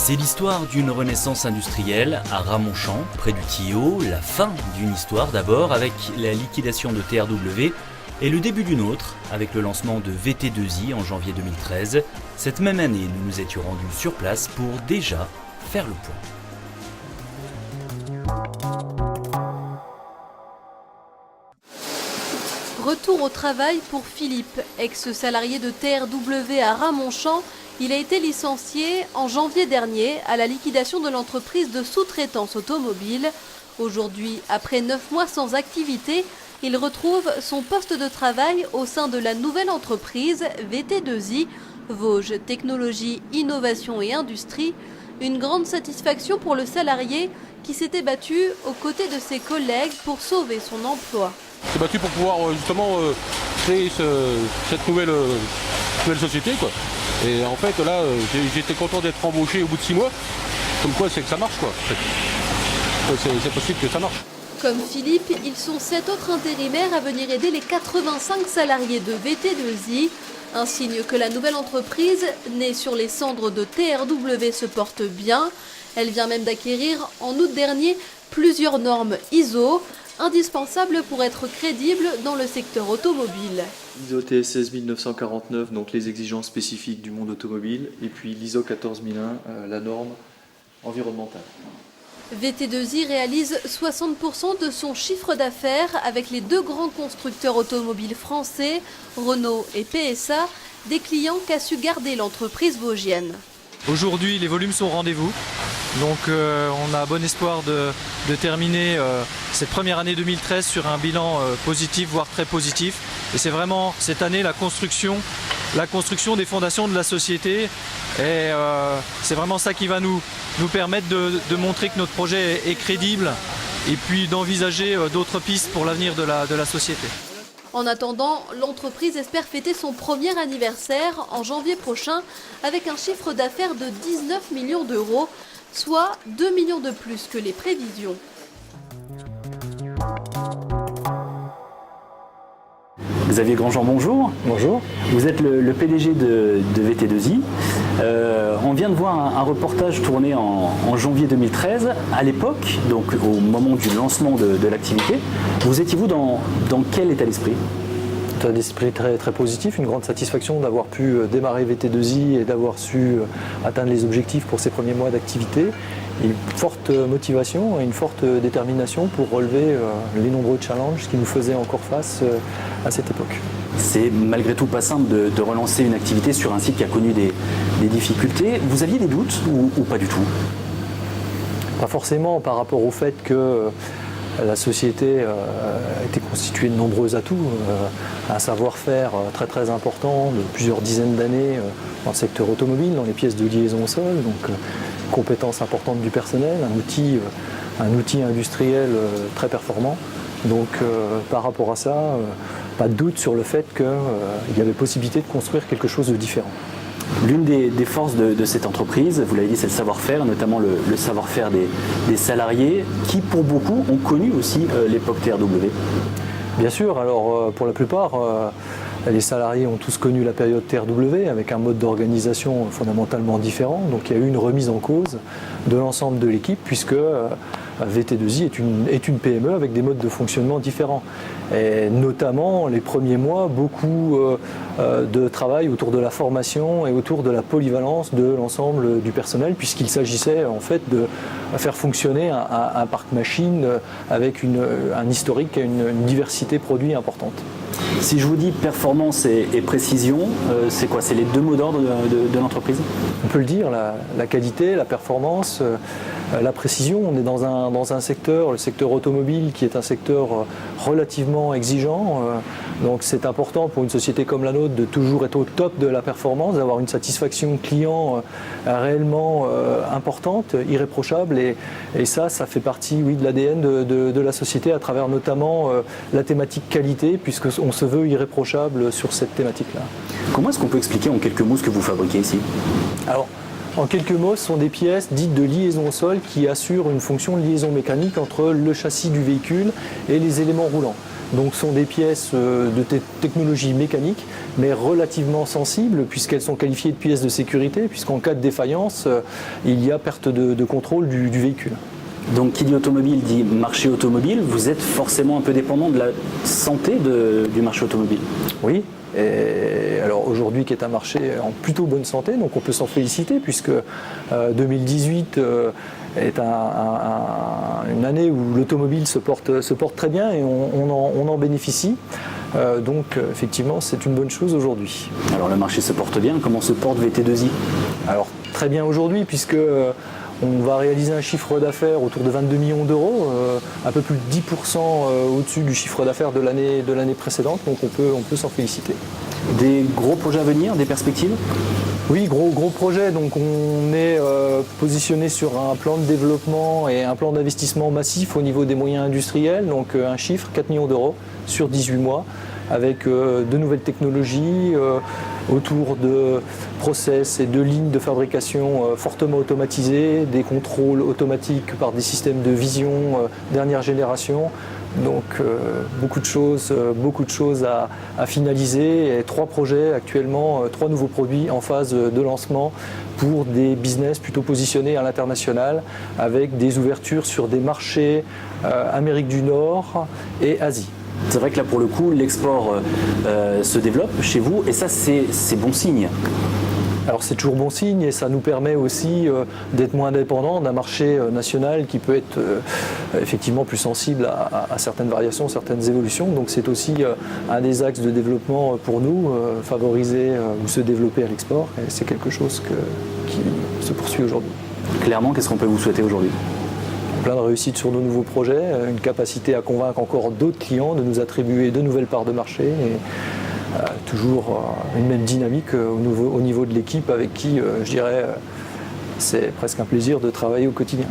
C'est l'histoire d'une renaissance industrielle à Ramonchamp, près du Tillot, la fin d'une histoire d'abord avec la liquidation de TRW et le début d'une autre avec le lancement de VT2I en janvier 2013. Cette même année, nous nous étions rendus sur place pour déjà faire le point. Retour au travail pour Philippe, ex-salarié de TRW à Ramonchamp. Il a été licencié en janvier dernier à la liquidation de l'entreprise de sous-traitance automobile. Aujourd'hui, après 9 mois sans activité, il retrouve son poste de travail au sein de la nouvelle entreprise VT2I, Vosges Technologie, Innovation et Industrie. Une grande satisfaction pour le salarié qui s'était battu aux côtés de ses collègues pour sauver son emploi. Il s'est battu pour pouvoir justement créer cette nouvelle société, quoi. Et en fait là j'étais content d'être embauché au bout de 6 mois. Comme quoi c'est que ça marche, quoi. C'est possible que ça marche. Comme Philippe, ils sont 7 autres intérimaires à venir aider les 85 salariés de VT2I. Un signe que la nouvelle entreprise, née sur les cendres de TRW, se porte bien. Elle vient même d'acquérir en août dernier plusieurs normes ISO, indispensables pour être crédible dans le secteur automobile. ISO TS 16949, donc les exigences spécifiques du monde automobile, et puis l'ISO 14001, la norme environnementale. VT2I réalise 60% de son chiffre d'affaires avec les 2 grands constructeurs automobiles français, Renault et PSA, des clients qu'a su garder l'entreprise vosgienne. Aujourd'hui, les volumes sont au rendez-vous, donc on a bon espoir de terminer cette première année 2013 sur un bilan positif, voire très positif. Et c'est vraiment cette année la construction des fondations de la société. Et c'est vraiment ça qui va nous permettre de montrer que notre projet est crédible et puis d'envisager d'autres pistes pour l'avenir de la société. En attendant, l'entreprise espère fêter son premier anniversaire en janvier prochain avec un chiffre d'affaires de 19 millions d'euros, soit 2 millions de plus que les prévisions. Xavier Grandjean, bonjour. Bonjour. Vous êtes le PDG de VT2I. On vient de voir un reportage tourné en janvier 2013. À l'époque, donc au moment du lancement de l'activité, vous étiez-vous dans quel état d'esprit ? Un état d'esprit très, très positif, une grande satisfaction d'avoir pu démarrer VT2I et d'avoir su atteindre les objectifs pour ces premiers mois d'activité. Et une forte motivation et une forte détermination pour relever les nombreux challenges qui nous faisaient encore face à cette époque. C'est malgré tout pas simple de relancer une activité sur un site qui a connu des difficultés. Vous aviez des doutes ou pas du tout ? Pas forcément par rapport au fait que la société était constituée de nombreux atouts, un savoir-faire très très important de plusieurs dizaines d'années dans le secteur automobile, dans les pièces de liaison au sol, donc compétences importantes du personnel, un outil industriel très performant. Donc par rapport à ça, pas de doute sur le fait qu'il y avait possibilité de construire quelque chose de différent. L'une des forces de cette entreprise, vous l'avez dit, c'est le savoir-faire, notamment le savoir-faire des salariés qui, pour beaucoup, ont connu aussi l'époque TRW. Bien sûr, alors pour la plupart, les salariés ont tous connu la période TRW avec un mode d'organisation fondamentalement différent. Donc il y a eu une remise en cause de l'ensemble de l'équipe puisque VT2I est une PME avec des modes de fonctionnement différents. Et notamment les premiers mois, beaucoup de travail autour de la formation et autour de la polyvalence de l'ensemble du personnel puisqu'il s'agissait en fait de faire fonctionner un parc machine avec un historique et une diversité produit importante. Si je vous dis performance et précision, c'est quoi ? C'est les 2 mots d'ordre de l'entreprise ? On peut le dire, la qualité, la performance, la précision. On est dans un secteur, le secteur automobile, qui est un secteur relativement exigeant. Donc c'est important pour une société comme la nôtre de toujours être au top de la performance, d'avoir une satisfaction client réellement importante, irréprochable. Et ça fait partie de l'ADN de la société à travers notamment la thématique qualité, puisqu'on se veut irréprochable sur cette thématique-là. Comment est-ce qu'on peut expliquer en quelques mots ce que vous fabriquez ici ? Alors, en quelques mots, ce sont des pièces dites de liaison au sol qui assurent une fonction de liaison mécanique entre le châssis du véhicule et les éléments roulants. Donc ce sont des pièces de technologie mécanique, mais relativement sensibles puisqu'elles sont qualifiées de pièces de sécurité, puisqu'en cas de défaillance, il y a perte de contrôle du véhicule. Donc qui dit automobile dit marché automobile, vous êtes forcément un peu dépendant de la santé du marché automobile. Oui. Et alors aujourd'hui qui est un marché en plutôt bonne santé, donc on peut s'en féliciter puisque 2018 est une année où l'automobile se porte très bien et on en bénéficie. Donc effectivement c'est une bonne chose aujourd'hui. Alors le marché se porte bien, comment se porte VT2i? Alors très bien aujourd'hui puisque on va réaliser un chiffre d'affaires autour de 22 millions d'euros, un peu plus de 10% au-dessus du chiffre d'affaires de l'année précédente, donc on peut s'en féliciter. Des gros projets à venir, des perspectives? Oui, gros projet, donc on est positionné sur un plan de développement et un plan d'investissement massif au niveau des moyens industriels, donc un chiffre, 4 millions d'euros sur 18 mois, avec de nouvelles technologies autour de process et de lignes de fabrication fortement automatisées, des contrôles automatiques par des systèmes de vision dernière génération. Donc beaucoup de choses à finaliser et 3 projets actuellement, 3 nouveaux produits en phase de lancement pour des business plutôt positionnés à l'international avec des ouvertures sur des marchés Amérique du Nord et Asie. C'est vrai que là pour le coup l'export se développe chez vous et ça c'est bon signe. Alors c'est toujours bon signe et ça nous permet aussi d'être moins dépendants d'un marché national qui peut être effectivement plus sensible à certaines variations, certaines évolutions. Donc c'est aussi un des axes de développement pour nous, favoriser ou se développer à l'export. Et c'est quelque chose qui se poursuit aujourd'hui. Clairement, qu'est-ce qu'on peut vous souhaiter aujourd'hui? Plein de réussites sur nos nouveaux projets, une capacité à convaincre encore d'autres clients de nous attribuer de nouvelles parts de marché. Et, toujours une même dynamique au niveau de l'équipe avec qui, je dirais, c'est presque un plaisir de travailler au quotidien.